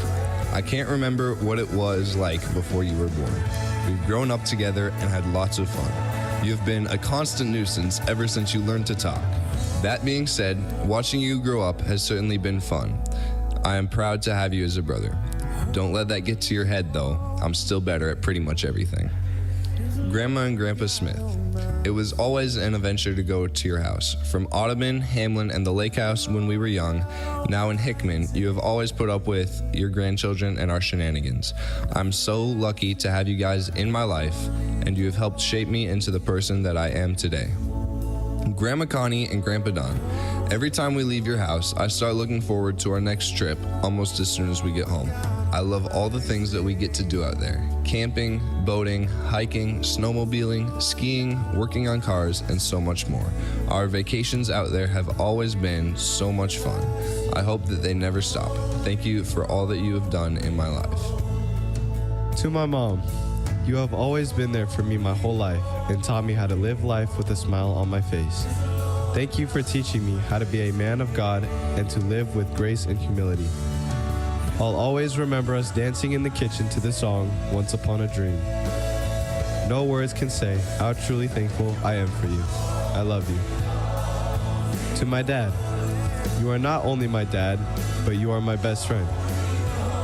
I can't remember what it was like before you were born. We've grown up together and had lots of fun. You've been a constant nuisance ever since you learned to talk. That being said, watching you grow up has certainly been fun. I am proud to have you as a brother. Don't let that get to your head, though. I'm still better at pretty much everything. Grandma and Grandpa Smith, it was always an adventure to go to your house. From Audubon, Hamlin, and the Lake House when we were young, now in Hickman, you have always put up with your grandchildren and our shenanigans. I'm so lucky to have you guys in my life, and you have helped shape me into the person that I am today. Grandma Connie and Grandpa Don, every time we leave your house, I start looking forward to our next trip almost as soon as we get home. I love all the things that we get to do out there. Camping, boating, hiking, snowmobiling, skiing, working on cars, and so much more. Our vacations out there have always been so much fun. I hope that they never stop. Thank you for all that you have done in my life.
To my mom, you have always been there for me my whole life and taught me how to live life with a smile on my face. Thank you for teaching me how to be a man of God and to live with grace and humility. I'll always remember us dancing in the kitchen to the song, Once Upon a Dream. No words can say how truly thankful I am for you. I love you. To my dad, you are not only my dad, but you are my best friend.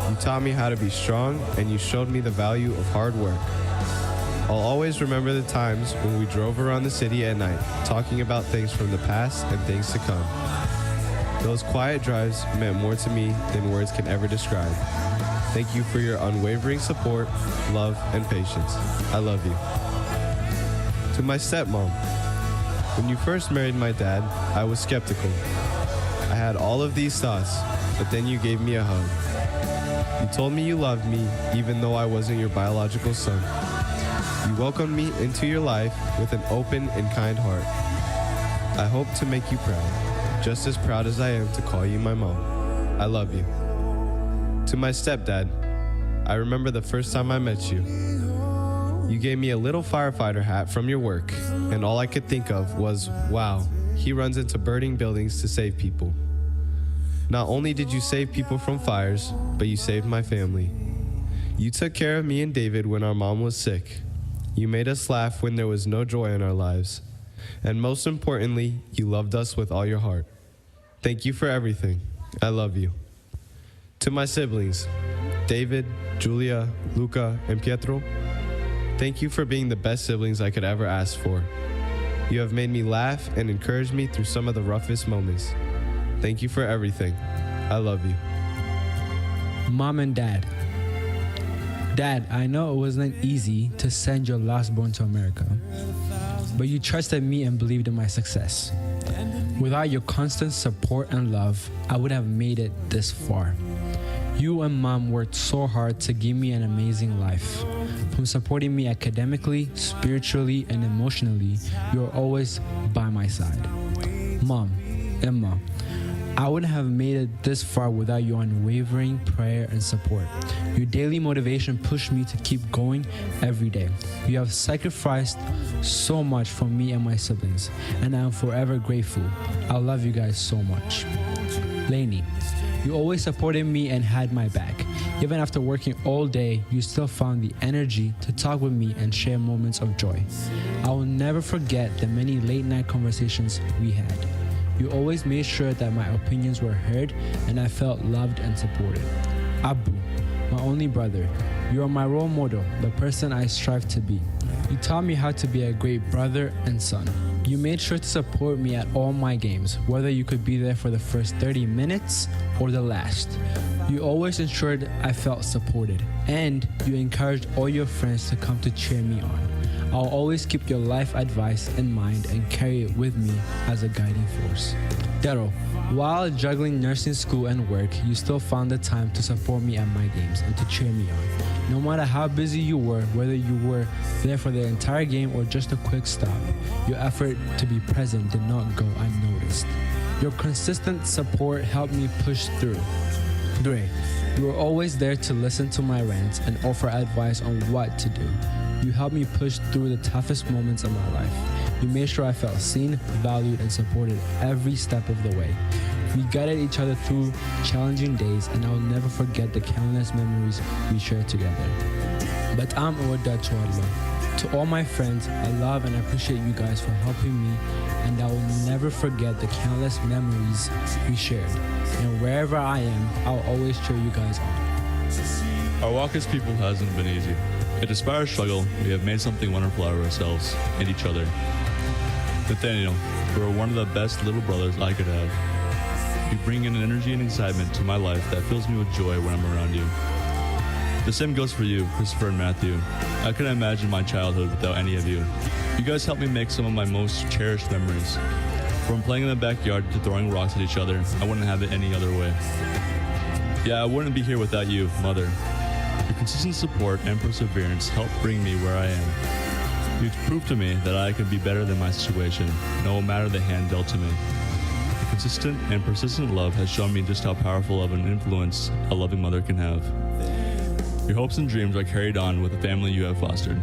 You taught me how to be strong, and you showed me the value of hard work. I'll always remember the times when we drove around the city at night, talking about things from the past and things to come. Those quiet drives meant more to me than words can ever describe. Thank you for your unwavering support, love, and patience. I love you. To my stepmom, when you first married my dad, I was skeptical. I had all of these thoughts, but then you gave me a hug. You told me you loved me, even though I wasn't your biological son. You welcomed me into your life with an open and kind heart. I hope to make you proud, just as proud as I am to call you my mom. I love you. To my stepdad, I remember the first time I met you. You gave me a little firefighter hat from your work, and all I could think of was, wow, he runs into burning buildings to save people. Not only did you save people from fires, but you saved my family. You took care of me and David when our mom was sick. You made us laugh when there was no joy in our lives. And most importantly, you loved us with all your heart. Thank you for everything. I love you. To my siblings, David, Julia, Luca, and Pietro, thank you for being the best siblings I could ever ask for. You have made me laugh and encouraged me through some of the roughest moments. Thank you for everything. I love you.
Mom and Dad. Dad, I know it wasn't easy to send your lastborn to America, but you trusted me and believed in my success. Without your constant support and love, I would have made it this far. You and Mom worked so hard to give me an amazing life. From supporting me academically, spiritually, and emotionally, you're always by my side. Mom, Emma, I wouldn't have made it this far without your unwavering prayer and support. Your daily motivation pushed me to keep going every day. You have sacrificed so much for me and my siblings, and I am forever grateful. I love you guys so much. Lainey, you always supported me and had my back. Even after working all day, you still found the energy to talk with me and share moments of joy. I will never forget the many late-night conversations we had. You always made sure that my opinions were heard and I felt loved and supported. Abu, my only brother, you are my role model, the person I strive to be. You taught me how to be a great brother and son. You made sure to support me at all my games, whether you could be there for the first 30 minutes or the last. You always ensured I felt supported, and you encouraged all your friends to come to cheer me on. I'll always keep your life advice in mind and carry it with me as a guiding force. Daryl, while juggling nursing school and work, you still found the time to support me at my games and to cheer me on. No matter how busy you were, whether you were there for the entire game or just a quick stop, your effort to be present did not go unnoticed. Your consistent support helped me push through. Dre, you were always there to listen to my rants and offer advice on what to do. You helped me push through the toughest moments of my life. You made sure I felt seen, valued, and supported every step of the way. We guided each other through challenging days, and I will never forget the countless memories we shared together. But I'm Oda Chuadlo. To all my friends, I love and appreciate you guys for helping me, and I will never forget the countless memories we shared. And wherever I am, I'll always cheer you guys on.
Our walk as people hasn't been easy. Yet despite our struggle, we have made something wonderful out of ourselves and each other. Nathaniel, you are one of the best little brothers I could have. You bring in an energy and excitement to my life that fills me with joy when I'm around you. The same goes for you, Christopher and Matthew. I couldn't imagine my childhood without any of you. You guys helped me make some of my most cherished memories. From playing in the backyard to throwing rocks at each other, I wouldn't have it any other way. Yeah, I wouldn't be here without you, Mother. Your consistent support and perseverance helped bring me where I am. You proved to me that I could be better than my situation, no matter the hand dealt to me. Your consistent and persistent love has shown me just how powerful of an influence a loving mother can have. Your hopes and dreams are carried on with the family you have fostered.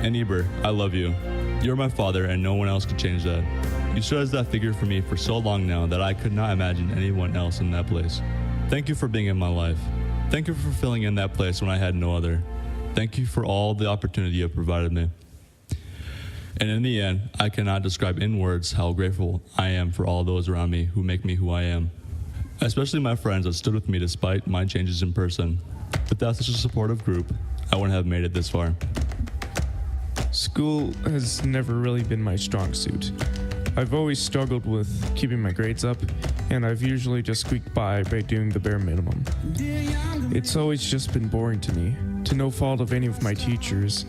And Eber, I love you. You're my father, and no one else could change that. You stood as that figure for me for so long now that I could not imagine anyone else in that place. Thank you for being in my life. Thank you for filling in that place when I had no other. Thank you for all the opportunity you have provided me. And in the end, I cannot describe in words how grateful I am for all those around me who make me who I am. Especially my friends that stood with me despite my changes in person. Without such a supportive group, I wouldn't have made it this far.
School has never really been my strong suit. I've always struggled with keeping my grades up, and I've usually just squeaked by doing the bare minimum. It's always just been boring to me, to no fault of any of my teachers.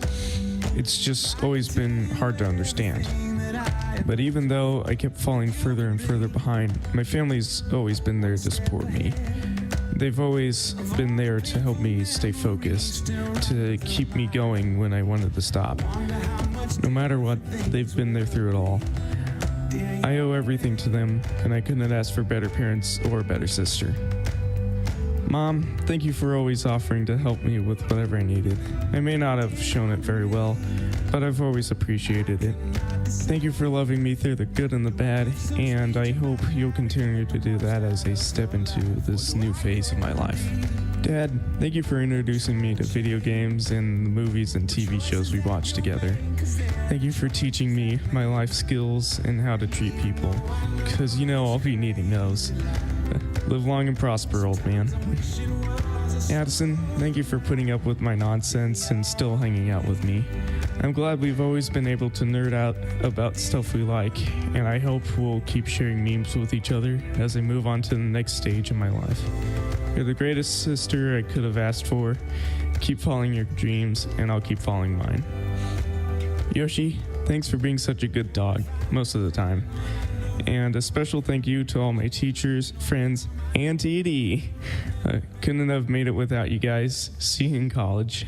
It's just always been hard to understand. But even though I kept falling further and further behind, my family's always been there to support me. They've always been there to help me stay focused, to keep me going when I wanted to stop. No matter what, they've been there through it all. I owe everything to them, and I couldn't ask for better parents or a better sister. Mom, thank you for always offering to help me with whatever I needed. I may not have shown it very well, but I've always appreciated it. Thank you for loving me through the good and the bad, and I hope you'll continue to do that as I step into this new phase of my life. Dad, thank you for introducing me to video games and the movies and TV shows we watch together. Thank you for teaching me my life skills and how to treat people, because you know I'll be needing those. Live long and prosper, old man. Addison, thank you for putting up with my nonsense and still hanging out with me. I'm glad we've always been able to nerd out about stuff we like, and I hope we'll keep sharing memes with each other as I move on to the next stage in my life. You're the greatest sister I could have asked for. Keep following your dreams, and I'll keep following mine. Yoshi, thanks for being such a good dog, most of the time. And a special thank you to all my teachers, friends, and TD. I couldn't have made it without you guys. See you in college.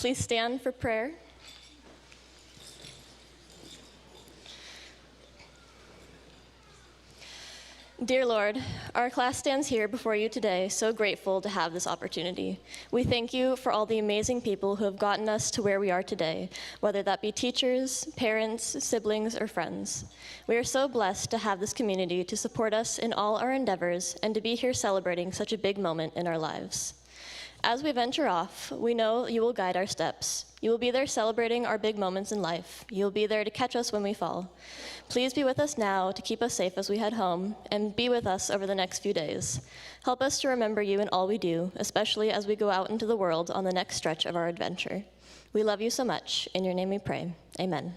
Please stand for prayer. Dear Lord, our class stands here before you today, so grateful to have this opportunity. We thank you for all the amazing people who have gotten us to where we are today, whether that be teachers, parents, siblings, or friends. We are so blessed to have this community to support us in all our endeavors and to be here celebrating such a big moment in our lives. As we venture off, we know you will guide our steps. You will be there celebrating our big moments in life. You will be there to catch us when we fall. Please be with us now to keep us safe as we head home, and be with us over the next few days. Help us to remember you in all we do, especially as we go out into the world on the next stretch of our adventure. We love you so much. In your name we pray. Amen.